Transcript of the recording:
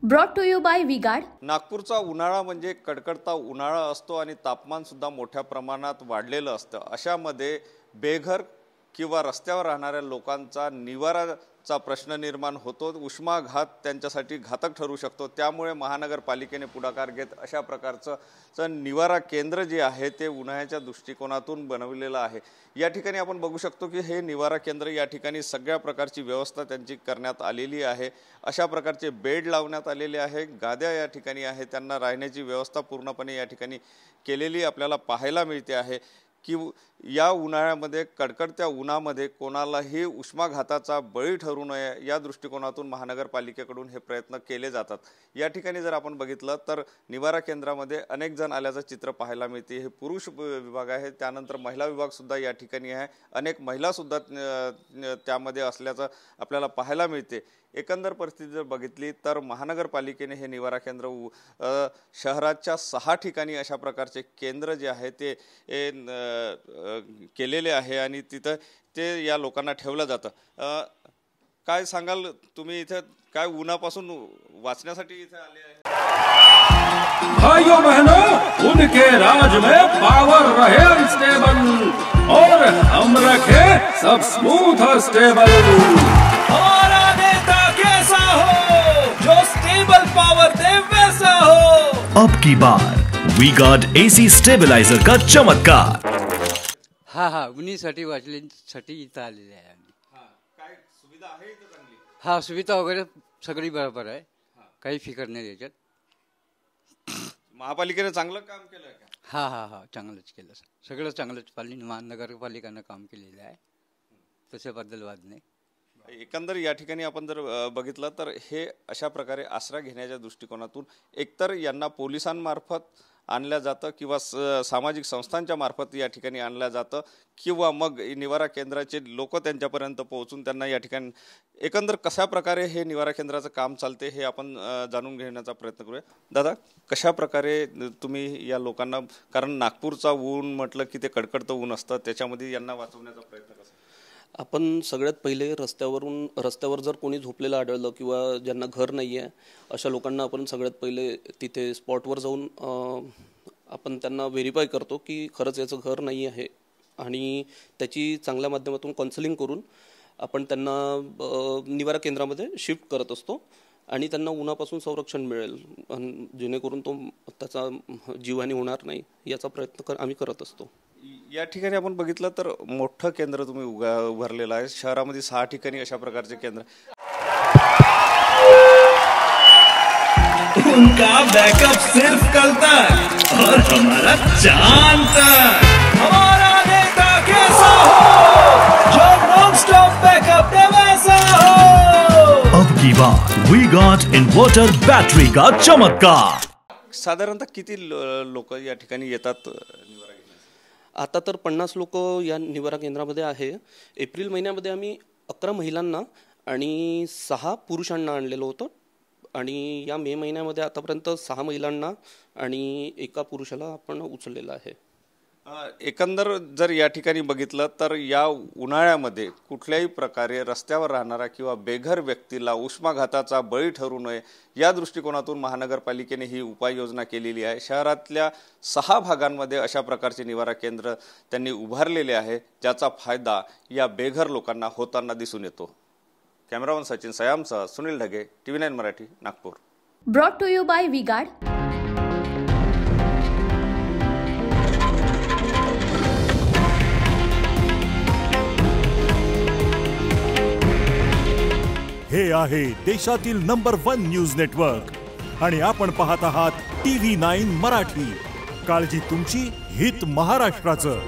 Brought to you by V-Guard. नागपूरचा उन्हाळा म्हणजे कडकडता उन्हाळा असतो आणि तापमान सुद्धा मोठ्या प्रमाणात वाढलेलं असतं। अशामध्ये बेघर किंवा रस्त्यावर राहणाऱ्या लोकांचा निवाराचा प्रश्न निर्माण होतो। उष्माघात त्यांच्यासाठी घातक ठरू शकतो। त्यामुळे महानगरपालिकेने पुढाकार घेत अशा प्रकारचं निवारा केंद्र जे आहे ते उन्हाळ्याच्या दृष्टिकोनातून बनवलेलं आहे। या ठिकाणी आपण बघू शकतो की हे निवारा केंद्र या ठिकाणी सगळ्या प्रकारची व्यवस्था त्यांची करण्यात आलेली आहे। अशा प्रकारचे बेड लावण्यात आलेले आहे, गाद्या या ठिकाणी आहे, त्यांना राहण्याची व्यवस्था पूर्णपणे या ठिकाणी केलेली आपल्याला पाहायला मिळते आहे की या उन्हाळ्यामध्ये कडकडत्या उन्हामध्ये कोणालाही उष्माघाताचा बळी ठरू नये या दृष्टिकोनातून महानगरपालिकेकडून हे प्रयत्न केले जातात। या ठिकाणी जर आपण बघितलं तर निवारा केंद्रामध्ये अनेक जण आल्याचं चित्र पाहायला मिळते। हे पुरुष विभाग आहे, त्यानंतर महिला विभाग सुद्धा या ठिकाणी आहे, अनेक महिला सुद्धा त्यामध्ये असल्याचं आपल्याला पाहायला मिळते। एकंदर परिस्थिती जर बघितली तर महानगरपालिकेने हे निवारा केंद्र शहराच्या 6 ठिकाणी अशा प्रकारचे केंद्र जे आहे ते केलेले आहे आणि तिथं ते या लोकांना ठेवलं जातं। काय सांगाल तुम्ही, इथे काय उन्हापासून वाचण्यासाठी इथे आले आहे? भाइयों बहनों, उनके राज में पावर रहे अनस्टेबल और हम रखे सब स्मूथ और स्टेबल। हमारा नेता कैसा हो जो स्टेबल पावर दे वैसा हो। अब की बार वी गार्ड एसी स्टेबलाइजर का चमत्कार। हा उन्हीसाठी वाचण्यासाठी इथं आलेले आहे आम्ही। काय सुविधा आहे इथं चांगली? हा, सुविधा वगैरे सगळी बरोबर आहे, काही फिकर नाही याच्यात। महापालिकेने चांगलं काम केलं का? हा चांगलंच केलं, सगळं चांगलंच महानगरपालिकेनं काम केलेलं आहे, तशाबद्दल वाद नाही। एकंदर या ठिकाणी आपण जर बघितलं तर हे अशा प्रकारे आसरा घेण्याच्या दृष्टिकोनातून एकतर यांना पोलिसांमार्फत आणलं जातं किंवा सामाजिक संस्थांच्या मार्फत या ठिकाणी आणलं जातं किंवा मग निवारा केंद्राचे लोक त्यांच्यापर्यंत पोहोचून त्यांना या ठिकाणी एकंदर कशा प्रकारे हे निवारा केंद्राचं काम चालते हे आपण जाणून घेण्याचा प्रयत्न करूया। दादा, कशा प्रकारे तुम्ही या लोकांना, कारण नागपूरचा ऊन म्हटलं की ते कडकडतं ऊन असतं, त्याच्यामध्ये यांना वाचवण्याचा प्रयत्न कसा? आपण सगळ्यात पहिले रस्त्यावर जर कोणी झोपलेलं आढळलं किंवा ज्यांना घर नाही आहे अशा लोकांना आपण सगळ्यात पहिले तिथे स्पॉटवर जाऊन आपण त्यांना व्हेरीफाय करतो की खरंच याचं घर नाही आहे आणि त्याची चांगल्या माध्यमातून काउन्सिलिंग करून आपण त्यांना निवारा केंद्रामध्ये शिफ्ट करत असतो आणि त्यांना उन्हापासून संरक्षण मिळेल जेणेकरून त्याचा जीवहानी होणार नाही याचा प्रयत्न आम्ही करत असतो। या ठिकाणी आपण बघितलं तर मोठं केंद्र तुम्ही उभारलेलं आहे, शहरामध्ये 6 ठिकाणी अशा प्रकारचे केंद्र। उनका बैकअप सिर्फ कल तक और हमारा चांद तक। हमारा नेता कैसा हो जो नॉन स्टॉप बैकअप दे वैसा हो। अब की बार वी गार्ड इन्वर्टर बैटरी का चमत्कार। साधारणतः किती लोक या ठिकाणी येतात? आता तर 50 लोक या निवारा केंद्रामध्ये आहे। एप्रिल महिन्यामध्ये आम्ही 11 महिलांना आणि 6 पुरुषांना आणलेलं होतं आणि या मे महिन्यामध्ये आतापर्यंत 6 महिलांना आणि 1 पुरुषाला आपण उचललेलं आहे। एकंदर जर या ठिकाणी बघितलं तर या उन्हाळ्यामध्ये कुठल्याही प्रकारे रस्त्यावर राहणारा किंवा बेघर व्यक्तीला उष्माघाताचा बळी ठरू नये या दृष्टिकोनातून महानगरपालिकेने ही उपाययोजना केलेली आहे। शहरातल्या 6 भागांमध्ये अशा प्रकारचे निवारा केंद्र त्यांनी उभारलेले आहे, ज्याचा फायदा या बेघर लोकांना होताना दिसून येतो। कॅमेरामन सचिन सयामसह Sunil Dhage, TV9 Marathi, Nagpur. Brought to you by V-Guard. हे आहे देशातील नंबर 1 न्यूज नेटवर्क आणि आपण पाहत आहात TV9 मराठी। काळजी तुमची, हित महाराष्ट्राचं।